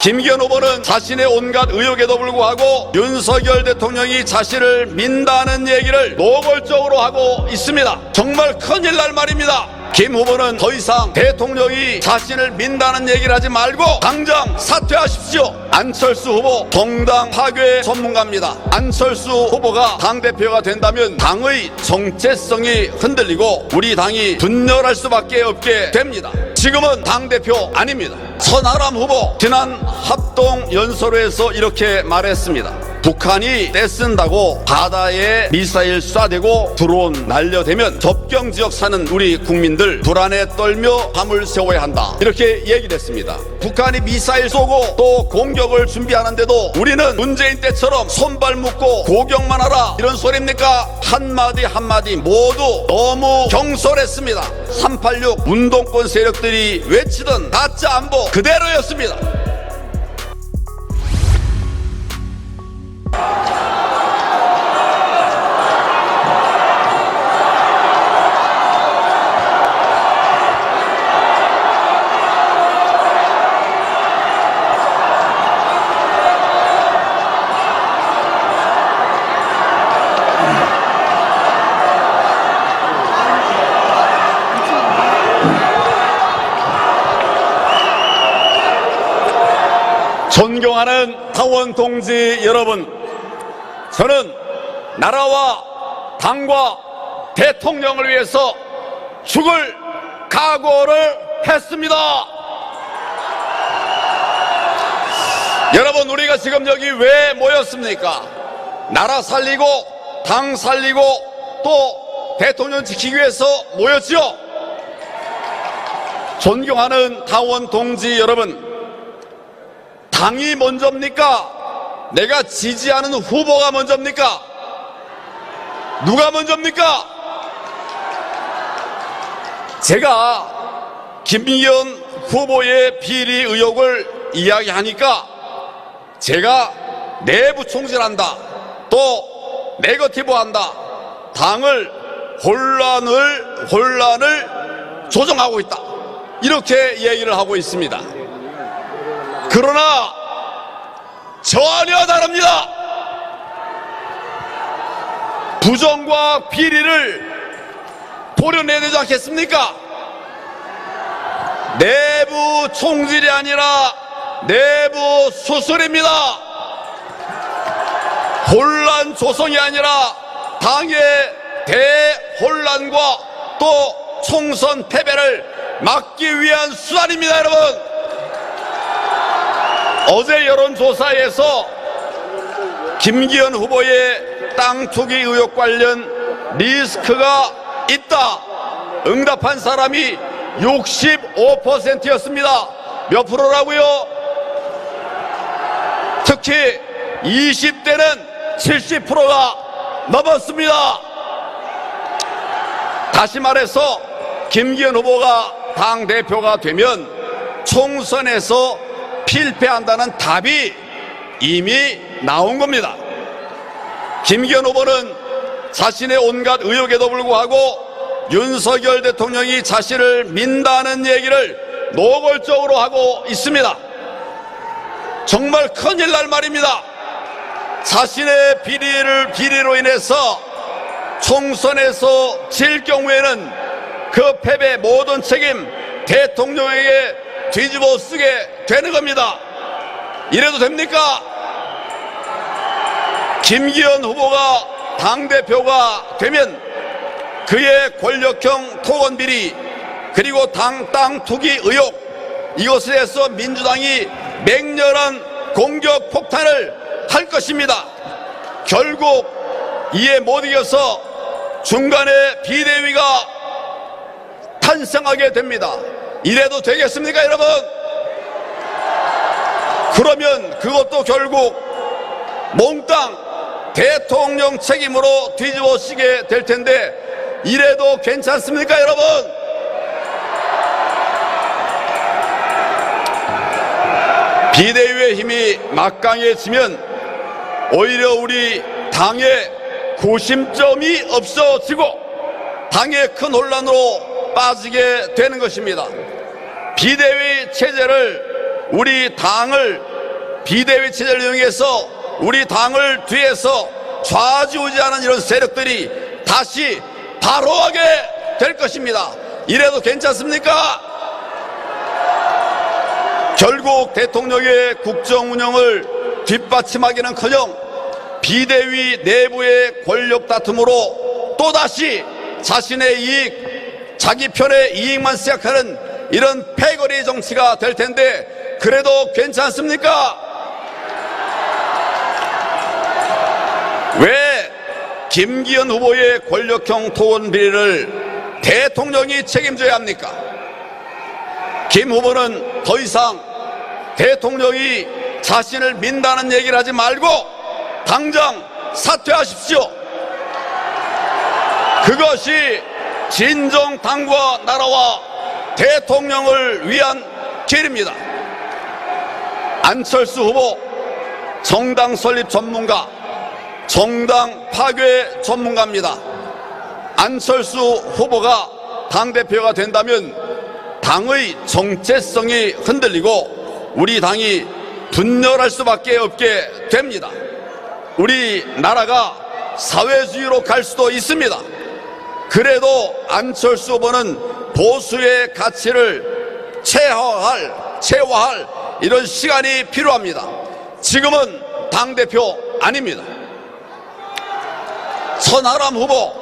김기현 후보는 자신의 온갖 의혹에도 불구하고 윤석열 대통령이 자신을 민다는 얘기를 노골적으로 하고 있습니다. 정말 큰일 날 말입니다. 김 후보는 더 이상 대통령이 자신을 민다는 얘기를 하지 말고 당장 사퇴하십시오. 안철수 후보 정당 파괴 전문가입니다. 안철수 후보가 당대표가 된다면 당의 정체성이 흔들리고 우리 당이 분열할 수밖에 없게 됩니다. 지금은 당대표 아닙니다. 천하람 후보 지난 합동연설회에서 이렇게 말했습니다. 북한이 떼쓴다고 바다에 미사일 쏴대고 드론 날려대면 접경지역 사는 우리 국민들 불안에 떨며 밤을 새워야 한다, 이렇게 얘기를 했습니다. 북한이 미사일 쏘고 또 공격을 준비하는데도 우리는 문재인 때처럼 손발 묶고 고경만 하라, 이런 소리입니까? 한마디 한마디 모두 너무 경솔했습니다. 386 운동권 세력들이 외치던 가짜 안보 그대로였습니다. 존경하는 당원 동지 여러분, 저는 나라와 당과 대통령을 위해서 죽을 각오를 했습니다. 여러분, 우리가 지금 여기 왜 모였습니까? 나라 살리고 당 살리고 또 대통령 지키기 위해서 모였죠. 존경하는 당원 동지 여러분, 당이 먼저입니까? 내가 지지하는 후보가 먼저입니까? 누가 먼저입니까? 제가 김기현 후보의 비리 의혹을 이야기하니까 제가 내부 총질한다, 또 네거티브한다, 당을 혼란을 조정하고 있다, 이렇게 얘기를 하고 있습니다. 그러나 전혀 다릅니다. 부정과 비리를 도려내야 되지 않겠습니까? 내부 총질이 아니라 내부 수술입니다. 혼란 조성이 아니라 당의 대혼란과 또 총선 패배를 막기 위한 수단입니다, 여러분. 어제 여론조사에서 김기현 후보의 땅 투기 의혹 관련 리스크가 있다 응답한 사람이 65%였습니다. 몇 프로라고요? 특히 20대는 70%가 넘었습니다. 다시 말해서 김기현 후보가 당대표가 되면 총선에서 필패한다는 답이 이미 나온 겁니다. 김기현 후보는 자신의 온갖 의혹에도 불구하고 윤석열 대통령이 자신을 민다는 얘기를 노골적으로 하고 있습니다. 정말 큰일 날 말입니다. 자신의 비리로 인해서 총선에서 질 경우에는 그 패배 모든 책임 대통령에게 뒤집어 쓰게 되는 겁니다. 이래도 됩니까? 김기현 후보가 당대표가 되면 그의 권력형 토건 비리 그리고 땅 투기 의혹, 이것에 대해서 민주당이 맹렬한 공격 폭탄을 할 것입니다. 결국 이에 못 이겨서 중간에 비대위가 탄생하게 됩니다. 이래도 되겠습니까, 여러분? 그러면 그것도 결국 몽땅 대통령 책임으로 뒤집어쓰게 될 텐데 이래도 괜찮습니까, 여러분? 비대위의 힘이 막강해지면 오히려 우리 당의 구심점이 없어지고 당의 큰 혼란으로 빠지게 되는 것입니다. 비대위 체제를 우리 당을 비대위 체제를 이용해서 우리 당을 뒤에서 좌지우지하는 이런 세력들이 다시 바로하게 될 것입니다. 이래도 괜찮습니까? 결국 대통령의 국정 운영을 뒷받침하기는커녕 비대위 내부의 권력 다툼으로 또다시 자신의 이익, 자기 편의 이익만 생각하는 이런 패거리 정치가 될 텐데 그래도 괜찮습니까? 왜 김기현 후보의 권력형 토론 비리를 대통령이 책임져야 합니까? 김 후보는 더 이상 대통령이 자신을 민다는 얘기를 하지 말고 당장 사퇴하십시오. 그것이 진정 당과 나라와 대통령을 위한 길입니다. 안철수 후보 정당 설립 전문가, 정당 파괴 전문가입니다. 안철수 후보가 당대표가 된다면 당의 정체성이 흔들리고 우리 당이 분열할 수밖에 없게 됩니다. 우리 나라가 사회주의로 갈 수도 있습니다. 그래도 안철수 후보는 보수의 가치를 체화할 이런 시간이 필요합니다. 지금은 당대표 아닙니다. 천하람 후보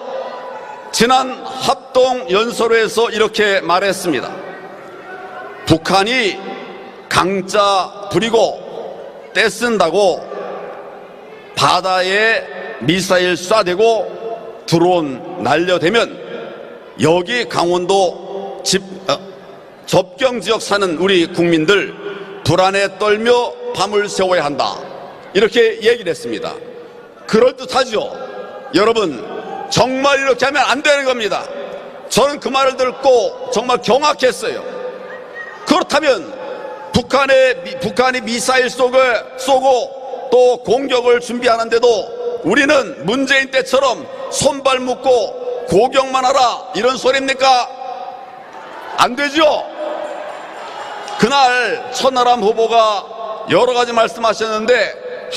지난 합동연설회에서 이렇게 말했습니다. 북한이 강짜 부리고 떼쓴다고 바다에 미사일 쏴대고 드론 날려대면 여기 강원도 접경지역 사는 우리 국민들 불안에 떨며 밤을 새워야 한다. 이렇게 얘기를 했습니다. 그럴듯하죠. 여러분, 정말 이렇게 하면 안 되는 겁니다. 저는 그 말을 듣고 정말 경악했어요. 그렇다면 북한이 미사일 쏘고 또 공격을 준비하는데도 우리는 문재인 때처럼 손발 묶고 고경만 하라 이런 소리입니까? 안 되죠. 그날 천하람 후보가 여러 가지 말씀하셨는데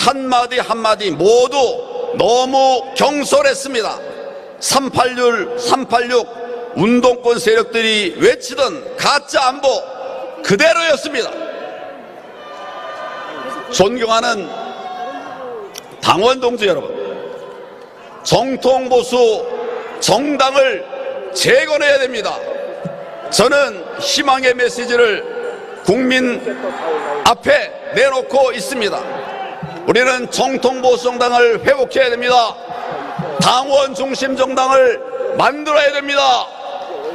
한마디 모두 너무 경솔했습니다. 386 운동권 세력들이 외치던 가짜 안보 그대로였습니다. 존경하는 당원 동지 여러분, 정통보수 정당을 재건해야 됩니다. 저는 희망의 메시지를 국민 앞에 내놓고 있습니다. 우리는 정통보수 정당을 회복해야 됩니다. 당원 중심 정당을 만들어야 됩니다.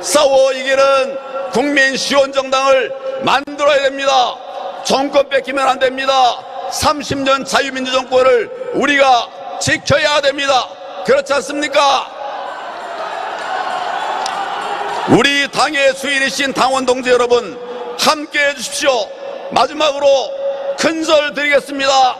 싸워 이기는 국민 시원 정당을 만들어야 됩니다. 정권 뺏기면 안 됩니다. 30년 자유민주 정권을 우리가 지켜야 됩니다. 그렇지 않습니까? 우리 당의 주인이신 당원 동지 여러분, 함께 해주십시오. 마지막으로 큰절 드리겠습니다.